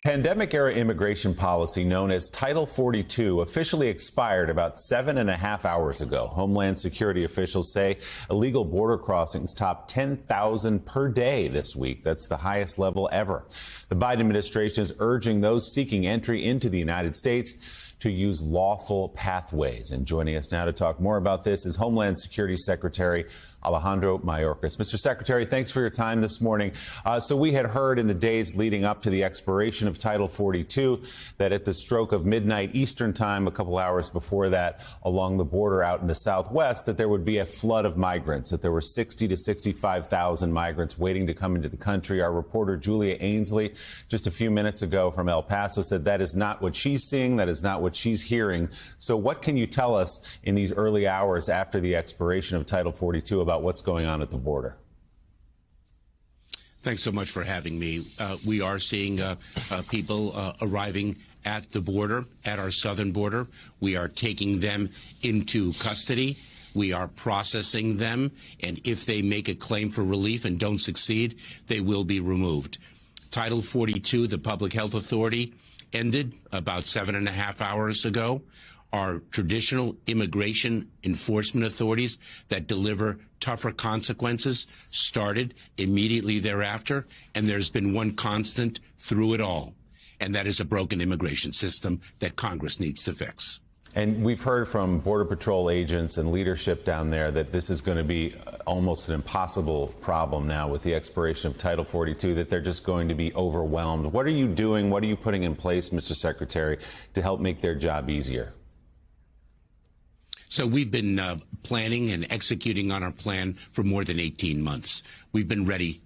Pandemic-era immigration policy known as Title 42 officially expired about 7.5 hours ago. Homeland Security officials say illegal border crossings topped 10,000 per day this week. That's the highest level ever. The Biden administration is urging those seeking entry into the United States to use lawful pathways. And joining us now to talk more about this is Homeland Security Secretary Alejandro Mayorkas. Mr. Secretary, thanks for your time this morning. So we had heard in the days leading up to the expiration of Title 42 that at the stroke of midnight Eastern time, a couple hours before that, along the border out in the Southwest, that there would be a flood of migrants, that there were 60 to 65,000 migrants waiting to come into the country. Our reporter Julia Ainsley, just a few minutes ago from El Paso, said that is not what she's seeing, that is not what she's hearing. So what can you tell us in these early hours after the expiration of Title 42 about what's going on at the border? Thanks so much for having me. We are seeing people arriving at the border, at our southern border. We are taking them into custody. We are processing them, and if they make a claim for relief and don't succeed, they will be removed. Title 42, the Public Health Authority, ended about 7.5 hours ago. Our traditional immigration enforcement authorities that deliver tougher consequences started immediately thereafter, and there's been one constant through it all, and that is a broken immigration system that Congress needs to fix. And we've heard from Border Patrol agents and leadership down there that this is going to be almost an impossible problem now with the expiration of Title 42, that they're just going to be overwhelmed. What are you doing? What are you putting in place, Mr. Secretary, to help make their job easier? So we've been planning and executing on our plan for more than 18 months. We've been ready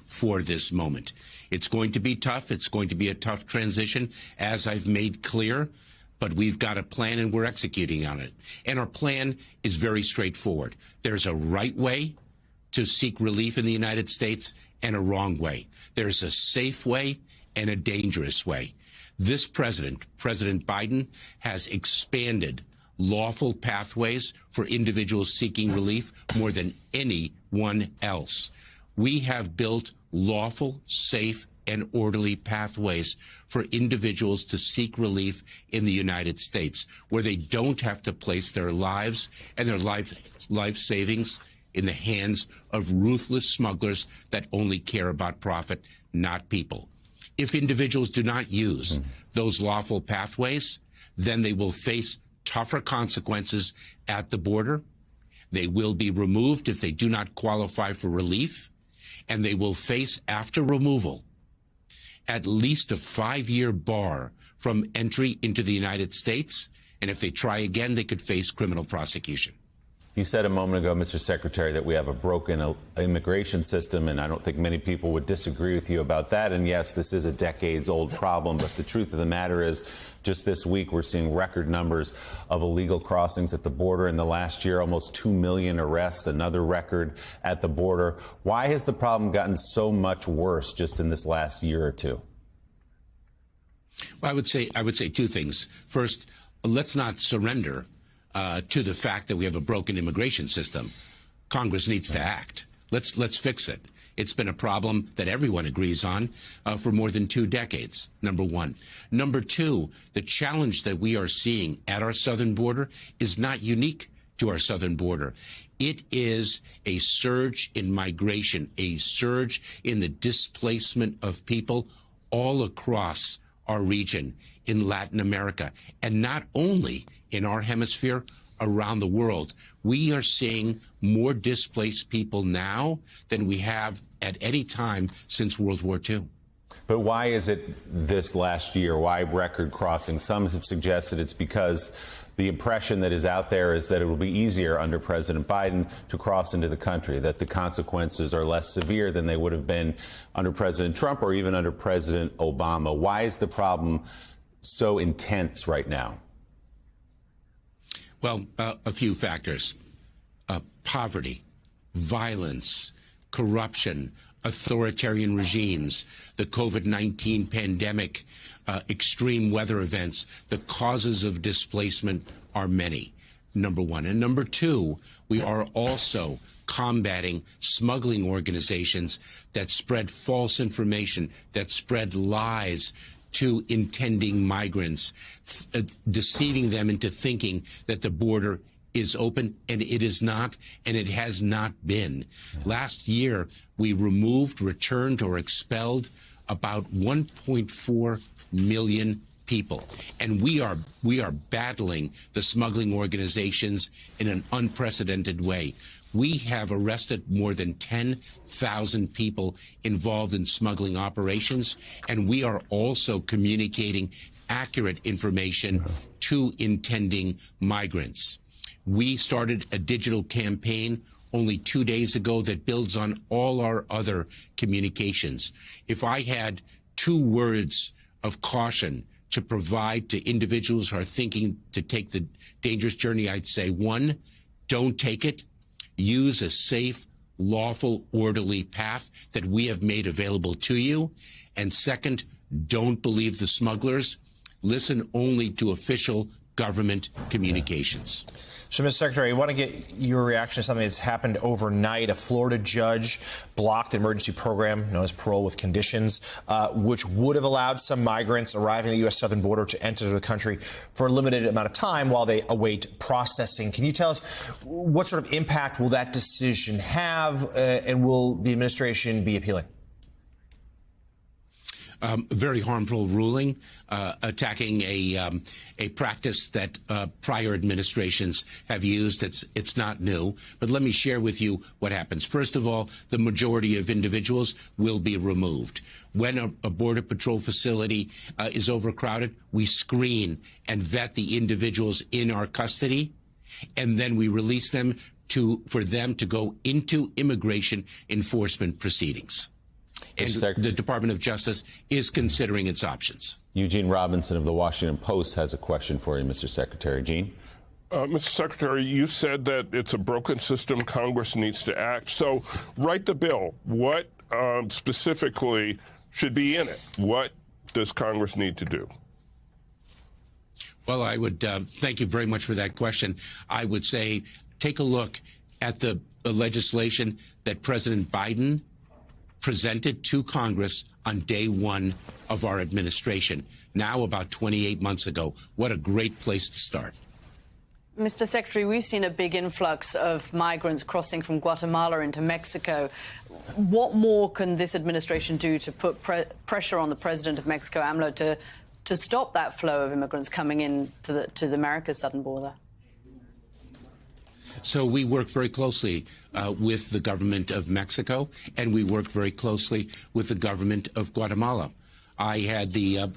for this moment. It's going to be tough. It's going to be a tough transition, as I've made clear. But we've got a plan and we're executing on it. And our plan is very straightforward. There's a right way to seek relief in the United States and a wrong way. There's a safe way and a dangerous way. This president, President Biden, has expanded lawful pathways for individuals seeking relief more than anyone else. We have built lawful, safe, and orderly pathways for individuals to seek relief in the United States, where they don't have to place their lives and their life savings in the hands of ruthless smugglers that only care about profit, not people. If individuals do not use those lawful pathways, then they will face tougher consequences at the border. They will be removed if they do not qualify for relief, and they will face, after removal, at least a 5-year bar from entry into the United States. And if they try again, they could face criminal prosecution. You said a moment ago, Mr. Secretary, that we have a broken immigration system, and I don't think many people would disagree with you about that. And yes, this is a decades-old problem, but the truth of the matter is, just this week, we're seeing record numbers of illegal crossings at the border. In the last year, almost 2 million arrests, another record at the border. Why has the problem gotten so much worse just in this last year or two? Well, I would say two things. First, let's not surrender to the fact that we have a broken immigration system. Congress needs to act. Let's fix it. It's been a problem that everyone agrees on for more than 2 decades, number one. Number two, the challenge that we are seeing at our southern border is not unique to our southern border. It is a surge in migration, a surge in the displacement of people all across our region in Latin America, and not only in our hemisphere, around the world. We are seeing more displaced people now than we have at any time since World War II. But why is it this last year? Why record crossing? Some have suggested it's because the impression that is out there is that it will be easier under President Biden to cross into the country, that the consequences are less severe than they would have been under President Trump or even under President Obama. Why is the problem so intense right now? Well, a few factors. Poverty, violence, corruption, authoritarian regimes, the COVID-19 pandemic, extreme weather events. The causes of displacement are many, number one. And number two, we are also combating smuggling organizations that spread false information, that spread lies to intending migrants, deceiving them into thinking that the border is open, and it is not, and it has not been. Last year, we removed, returned, or expelled about 1.4 million people, and we are battling the smuggling organizations in an unprecedented way. We have arrested more than 10,000 people involved in smuggling operations, and we are also communicating accurate information to intending migrants. We started a digital campaign only 2 days ago that builds on all our other communications. If I had 2 words of caution to provide to individuals who are thinking to take the dangerous journey, I'd say, 1, don't take it. Use a safe, lawful, orderly path that we have made available to you. And 2nd, don't believe the smugglers. Listen only to official government communications. So, Mr. Secretary, I want to get your reaction to something that's happened overnight. A Florida judge blocked an emergency program known as Parole with Conditions, which would have allowed some migrants arriving at the U.S. southern border to enter the country for a limited amount of time while they await processing. Can you tell us what sort of impact will that decision have, and will the administration be appealing? Very harmful ruling, attacking a practice that prior administrations have used. It's not new. But let me share with you what happens. First of all, the majority of individuals will be removed. When a Border Patrol facility is overcrowded, we screen and vet the individuals in our custody, and then we release them for them to go into immigration enforcement proceedings. And the Department of Justice is considering its options. Eugene Robinson of the Washington Post has a question for you, Mr. Secretary. Gene? Mr. Secretary, you said that it's a broken system. Congress needs to act. So write the bill. What specifically should be in it? What does Congress need to do? Well, I would thank you very much for that question. I would say take a look at the legislation that President Biden presented to Congress on day 1 of our administration, now about 28 months ago. What a great place to start. Mr. Secretary, we've seen a big influx of migrants crossing from Guatemala into Mexico. What more can this administration do to put pressure on the president of Mexico, AMLO, to stop that flow of immigrants coming in to the America's southern border? So we work very closely with the government of Mexico, and we work very closely with the government of Guatemala. I had the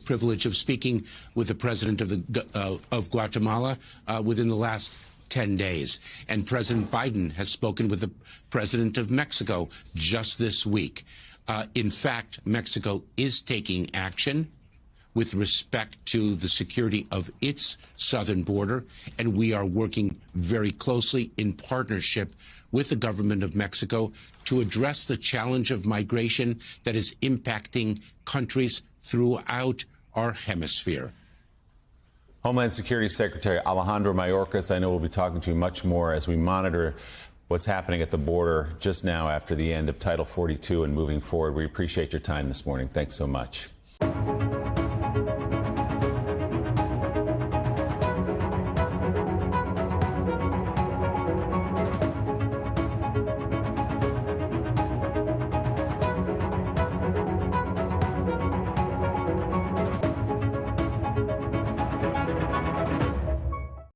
privilege of speaking with the president of Guatemala within the last 10 days, and President Biden has spoken with the president of Mexico just this week. In fact, Mexico is taking action with respect to the security of its southern border, and we are working very closely in partnership with the government of Mexico to address the challenge of migration that is impacting countries throughout our hemisphere. Homeland Security Secretary Alejandro Mayorkas, I know we'll be talking to you much more as we monitor what's happening at the border just now after the end of Title 42 and moving forward. We appreciate your time this morning. Thanks so much.